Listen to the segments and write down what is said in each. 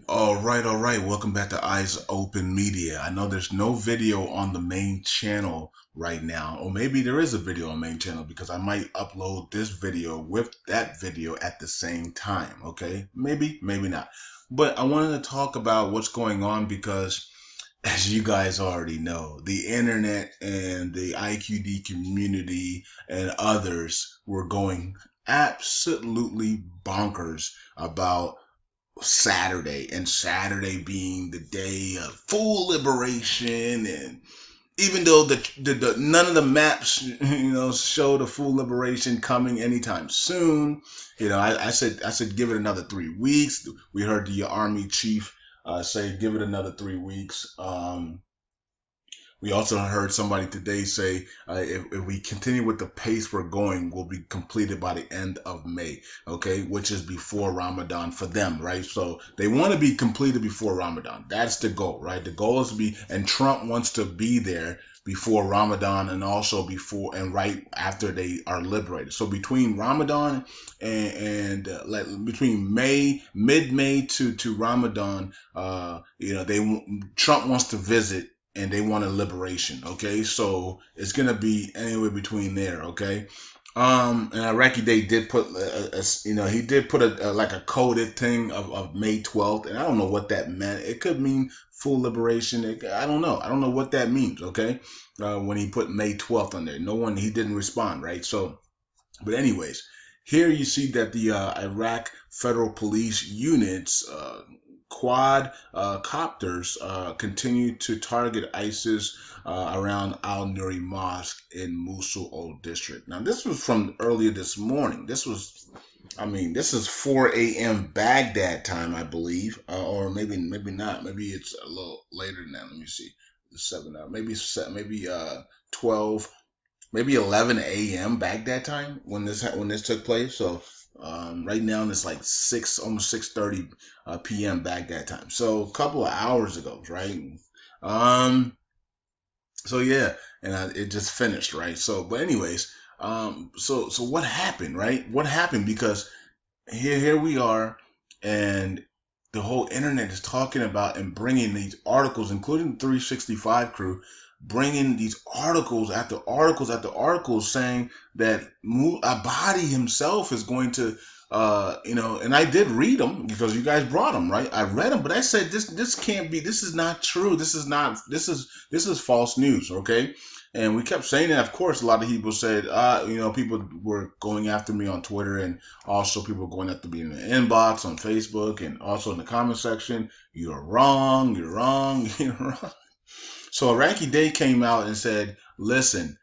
All right. Welcome back to Eyes Open Media. I know there's no video on the main channel right now, or maybe there is a video on main channel because I might upload this video with that video at the same time. Okay, maybe not. But I wanted to talk about what's going on because, as you guys already know, the internet and the IQD community and others were going absolutely bonkers about Saturday, and Saturday being the day of full liberation. And even though the none of the maps show the full liberation coming anytime soon, I said give it another 3 weeks. We heard the army chief say give it another 3 weeks. We also heard somebody today say if we continue with the pace we're going, we'll be completed by the end of May, okay, which is before Ramadan for them, right? So they want to be completed before Ramadan. That's the goal, right? The goal is to be, and Trump wants to be there before Ramadan and also before and right after they are liberated. So between Ramadan like between mid-May to Ramadan, Trump wants to visit and they want a liberation. Okay, so it's gonna be anywhere between there. Okay, and Iraqi Day did put, he did put a like a coded thing of May 12th, and I don't know what that meant. It could mean full liberation. I don't know. I don't know what that means. Okay, when he put May 12th on there, he didn't respond, right? So, but anyways, here you see that the Iraq Federal Police units, quad copters, continue to target ISIS around Al Nouri Mosque in Mosul Old District. Now, this was from earlier this morning. This is 4 a.m. Baghdad time, I believe, or maybe not. Maybe it's a little later than that. Let me see. The 7 hour, maybe 12, maybe 11 a.m. Baghdad time when this took place. So right now it's like almost 6:30 p.m. Baghdad time. So a couple of hours ago, right? Um, so yeah, and it just finished, right? So, but anyways, so what happened, right? What happened? Because here we are, and the whole internet is talking about and bringing these articles, including the 365 crew, bringing these articles after articles after articles saying that Abadi himself is going to, and I did read them because you guys brought them, right? I read them, but I said this can't be, this is not true. This is false news, okay? And we kept saying that. Of course, a lot of people said, people were going after me on Twitter, and also people were going after me in the inbox on Facebook, and also in the comment section. You're wrong. You're wrong. You're wrong. So Iraqi Day came out and said, listen,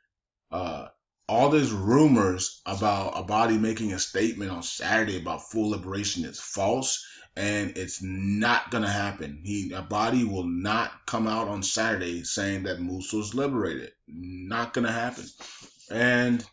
uh, all these rumors about Abadi making a statement on Saturday about full liberation is false, and it's not gonna happen. Abadi will not come out on Saturday saying that Mosul is liberated. Not gonna happen. And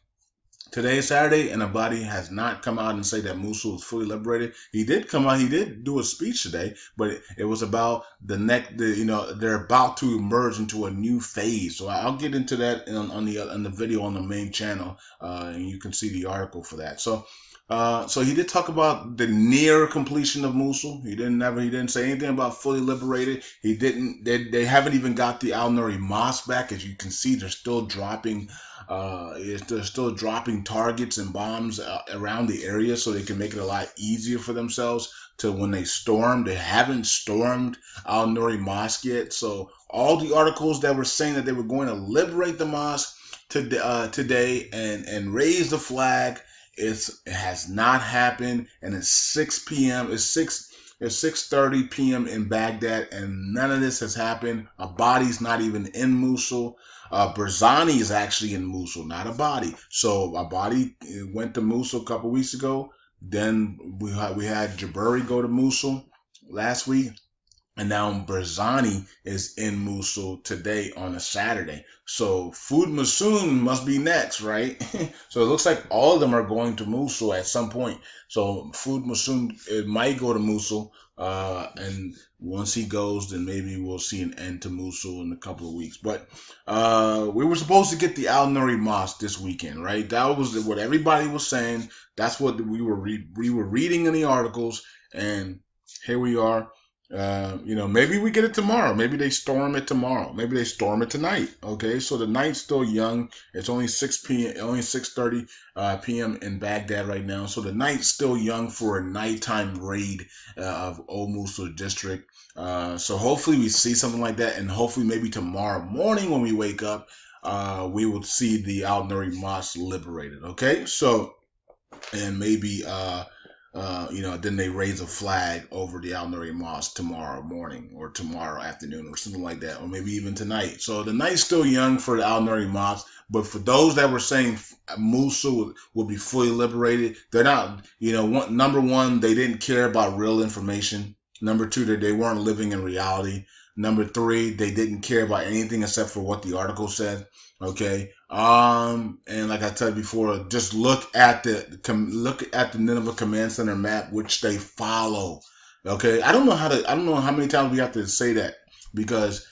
today is Saturday, and Abadi has not come out and say that Mosul is fully liberated. He did come out. He did do a speech today, but it was about they're about to emerge into a new phase. So I'll get into that on the video on the main channel, and you can see the article for that. So he did talk about the near completion of Mosul. He didn't say anything about fully liberated. He didn't. They haven't even got the Al Nuri Mosque back. As you can see, they're still dropping targets and bombs around the area so they can make it a lot easier for themselves to when they storm. They haven't stormed Al Nuri Mosque yet. So all the articles that were saying that they were going to liberate the mosque today and raise the flag, it has not happened. And it's 6 p.m. It's 6:30 p.m. in Baghdad, and none of this has happened. Abadi's not even in Mosul. Barzani is actually in Mosul, not Abadi. So Abadi went to Mosul a couple weeks ago. Then we had Jabari go to Mosul last week. And now Barzani is in Mosul today on a Saturday. So Food Masoon must be next, right? So it looks like all of them are going to Mosul at some point. So Food Masoon, it might go to Mosul. And once he goes, then maybe we'll see an end to Mosul in a couple of weeks. But we were supposed to get the Al Nuri Mosque this weekend, right? That was what everybody was saying. That's what we were reading in the articles. And here we are. Maybe we get it tomorrow. Maybe they storm it tomorrow. Maybe they storm it tonight. Okay, so the night's still young. It's only 6 p.m. Only 6:30 p.m. in Baghdad right now. So the night's still young for a nighttime raid of Old Mosul district. So hopefully we see something like that, and hopefully maybe tomorrow morning when we wake up, we will see the Al Nuri Mosque liberated. Okay, so and maybe then they raise a flag over the Al Nuri Mosque tomorrow morning or tomorrow afternoon or something like that, or maybe even tonight. So the night's still young for the Al Nuri Mosque, but for those that were saying Mosul will be fully liberated, they're not. Number one, they didn't care about real information. Number two, that they weren't living in reality. Number three, they didn't care about anything except for what the article said. Okay. And like I said before, just look at the Nineveh Command Center map, which they follow. Okay. I don't know how many times we have to say that, because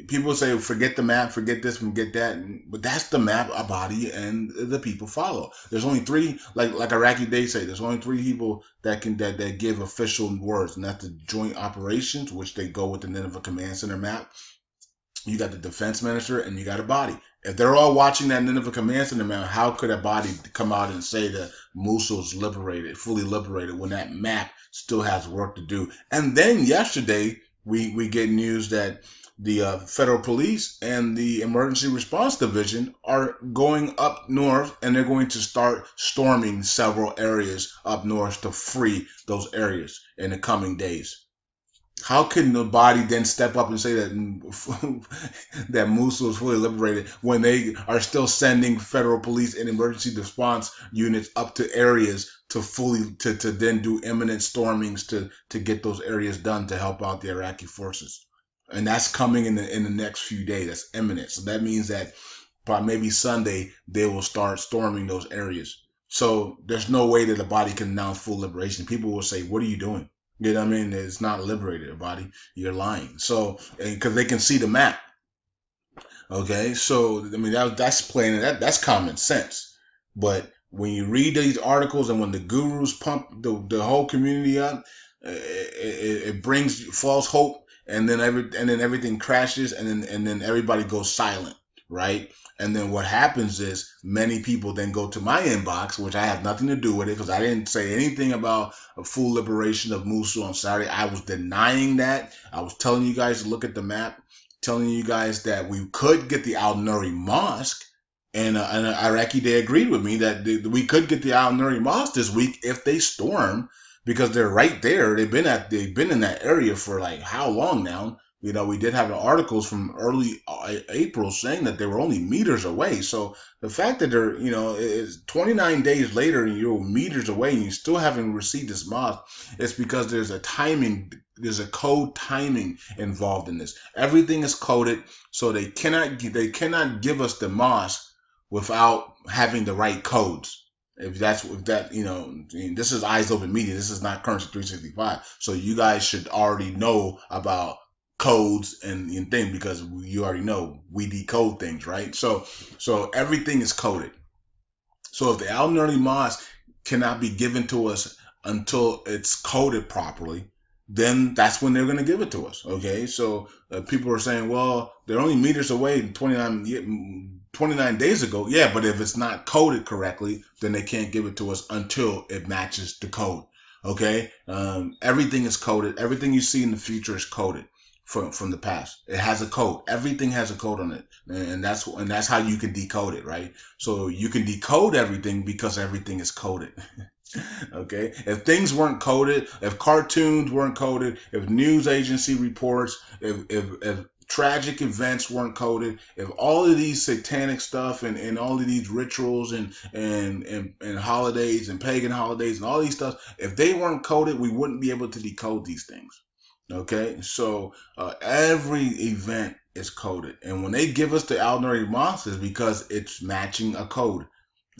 people say forget the map, forget this, forget that, but that's the map Abadi and the people follow. There's only three, like Iraqi Day say, there's only three people that give official words, and that's the joint operations, which they go with the Nineveh Command Center map. You got the defense minister, and you got Abadi. If they're all watching that Nineveh Command Center map, how could Abadi come out and say that Mosul's liberated, fully liberated, when that map still has work to do? And then yesterday, we get news that the federal police and the emergency response division are going up north, and they're going to start storming several areas up north to free those areas in the coming days. How can the body then step up and say that that Mosul is fully liberated when they are still sending federal police and emergency response units up to areas to then do imminent stormings to get those areas done to help out the Iraqi forces? And that's coming in the next few days. That's imminent. So that means that by maybe Sunday they will start storming those areas. So there's no way that the body can announce full liberation. People will say, "What are you doing?" You know what I mean? It's not liberated, body. You're lying. So, because they can see the map. Okay, so I mean that's plain. That's common sense. But when you read these articles and when the gurus pump the whole community up, it brings false hope, and then everything crashes, and then everybody goes silent, right? And then what happens is many people then go to my inbox, which I have nothing to do with it, because I didn't say anything about a full liberation of Mosul on Saturday. I was denying that. I was telling you guys to look at the map, telling you guys that we could get the Al Nuri Mosque, and Iraqi Day agreed with me that we could get the Al Nuri Mosque this week if they storm, because they're right there. They've been in that area for like how long now? We did have articles from early April saying that they were only meters away. So the fact that they're, it's 29 days later and you're meters away and you still haven't received this mosque, it's because there's a code timing involved in this. Everything is coded, so they cannot give us the mosque without having the right codes. If this is Eyes Open Media. This is not Currency 365. So you guys should already know about codes and things, because you already know we decode things, right? So everything is coded. So if the Al Nuri Mosque cannot be given to us until it's coded properly, then that's when they're going to give it to us. Okay, so people are saying, well, they're only meters away 29 days ago. Yeah, but if it's not coded correctly, then they can't give it to us until it matches the code. Okay, everything is coded. Everything you see in the future is coded from the past. It has a code. Everything has a code on it, and that's how you can decode it, right? So you can decode everything because everything is coded. Okay, if things weren't coded, if cartoons weren't coded, if news agency reports, if tragic events weren't coded, if all of these satanic stuff and all of these rituals and holidays and pagan holidays and all these stuff, if they weren't coded, we wouldn't be able to decode these things. Okay, so every event is coded, and when they give us the Al Nuri Mosque, it's because it's matching a code,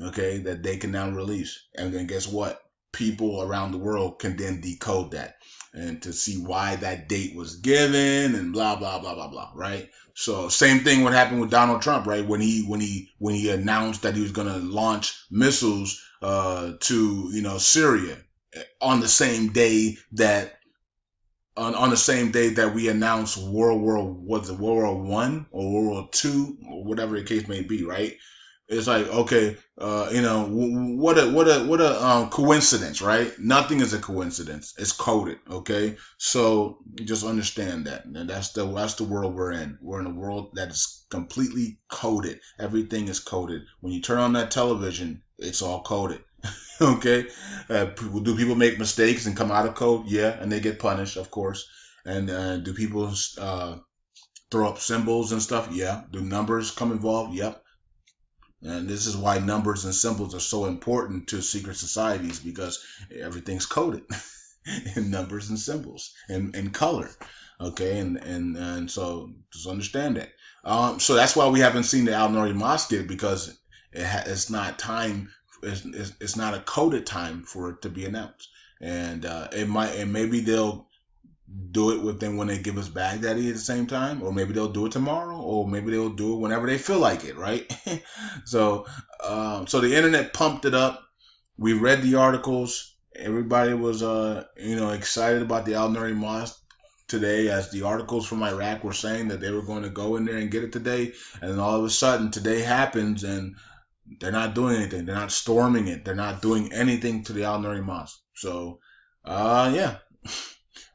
okay, that they can now release. And then guess what? People around the world can then decode that and to see why that date was given and blah blah blah blah blah, right? So same thing what happened with Donald Trump, right? When he announced that he was going to launch missiles to Syria on the same day that on the same day that we announced World War One or World War Two or whatever the case may be, right? It's like, okay, what a coincidence, right? Nothing is a coincidence. It's coded, okay? So just understand that, and that's the world we're in. We're in a world that is completely coded. Everything is coded. When you turn on that television, it's all coded. Okay, do people make mistakes and come out of code? Yeah, and they get punished, of course. And do people throw up symbols and stuff? Yeah. Do numbers come involved? Yep. And this is why numbers and symbols are so important to secret societies, because everything's coded in numbers and symbols and color. Okay, and so just understand that. So that's why we haven't seen the Al Nouri Mosque yet, because it's not time. It's not a coded time for it to be announced, and and maybe they'll do it within when they give us Baghdadi at the same time, or maybe they'll do it tomorrow, or maybe they'll do it whenever they feel like it, right? So, so the internet pumped it up. We read the articles. Everybody was, excited about the Al Nuri Mosque today, as the articles from Iraq were saying that they were going to go in there and get it today. And then all of a sudden, today happens, and they're not doing anything. They're not storming it. They're not doing anything to the Al Nuri Mosque. So, yeah.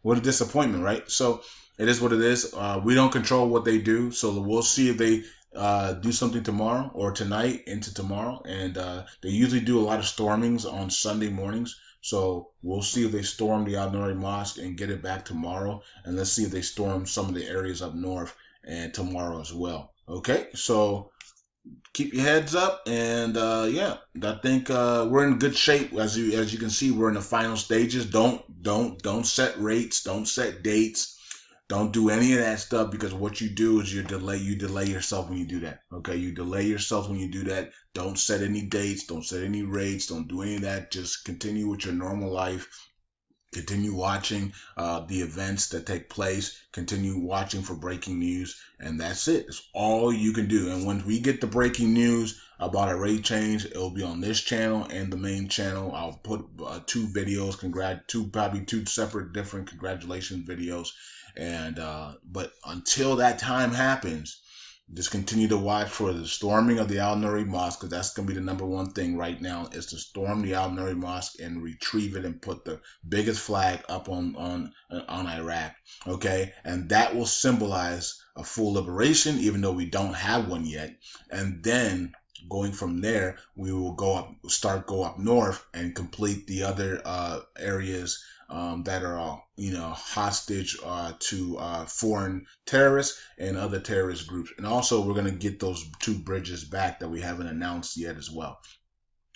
What a disappointment, right? So it is what it is. We don't control what they do, so we'll see if they do something tomorrow or tonight into tomorrow. And they usually do a lot of stormings on Sunday mornings, so we'll see if they storm the Al Nouri Mosque and get it back tomorrow. And let's see if they storm some of the areas up north and tomorrow as well. Okay, so keep your heads up, and yeah, I think we're in good shape. As you can see, we're in the final stages. Don't set rates, don't set dates, don't do any of that stuff, because what you do is you delay yourself when you do that. Okay, you delay yourself when you do that. Don't set any dates, don't set any rates, don't do any of that. Just continue with your normal life. Continue watching the events that take place. Continue watching for breaking news, and that's it. It's all you can do. And when we get the breaking news about a rate change, it'll be on this channel and the main channel. I'll put two videos, probably two separate, different congratulations videos. And but until that time happens, just continue to watch for the storming of the Al Nouri Mosque, because that's going to be the number one thing right now, is to storm the Al Nouri Mosque and retrieve it and put the biggest flag up on Iraq. Okay, and that will symbolize a full liberation, even though we don't have one yet. And then going from there, we will go up north and complete the other areas that are hostage to foreign terrorists and other terrorist groups. And also, we're going to get those two bridges back that we haven't announced yet as well.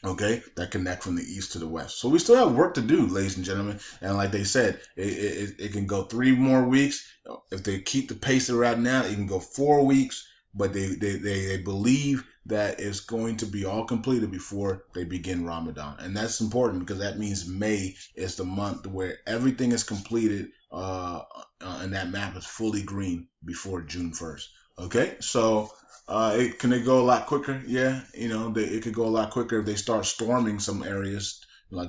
Okay, that connect from the east to the west. So we still have work to do, ladies and gentlemen. And like they said, it can go 3 more weeks. If they keep the pace they're at now, it can go 4 weeks. But they believe that it's going to be all completed before they begin Ramadan. And that's important, because that means May is the month where everything is completed, and that map is fully green before June 1st. Okay, so can it go a lot quicker? Yeah, it could go a lot quicker if they start storming some areas,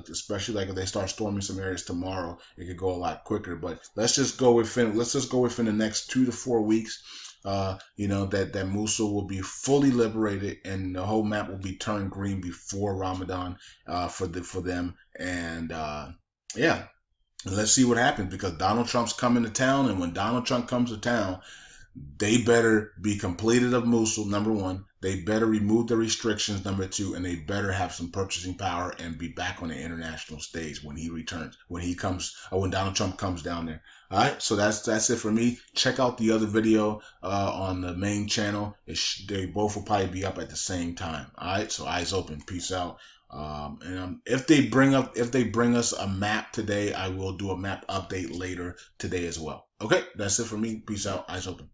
especially like if they start storming some areas tomorrow. It could go a lot quicker. But let's just go within the next 2 to 4 weeks. That Mosul will be fully liberated, and the whole map will be turned green before Ramadan for them. And yeah, let's see what happens, because Donald Trump's coming to town, and when Donald Trump comes to town, they better be completed of Mosul, number one. They better remove the restrictions, number two, and they better have some purchasing power and be back on the international stage when he returns, when Donald Trump comes down there. All right, so that's it for me. Check out the other video on the main channel. They both will probably be up at the same time. All right, so eyes open. Peace out. And if they bring us a map today, I will do a map update later today as well. Okay, that's it for me. Peace out. Eyes open.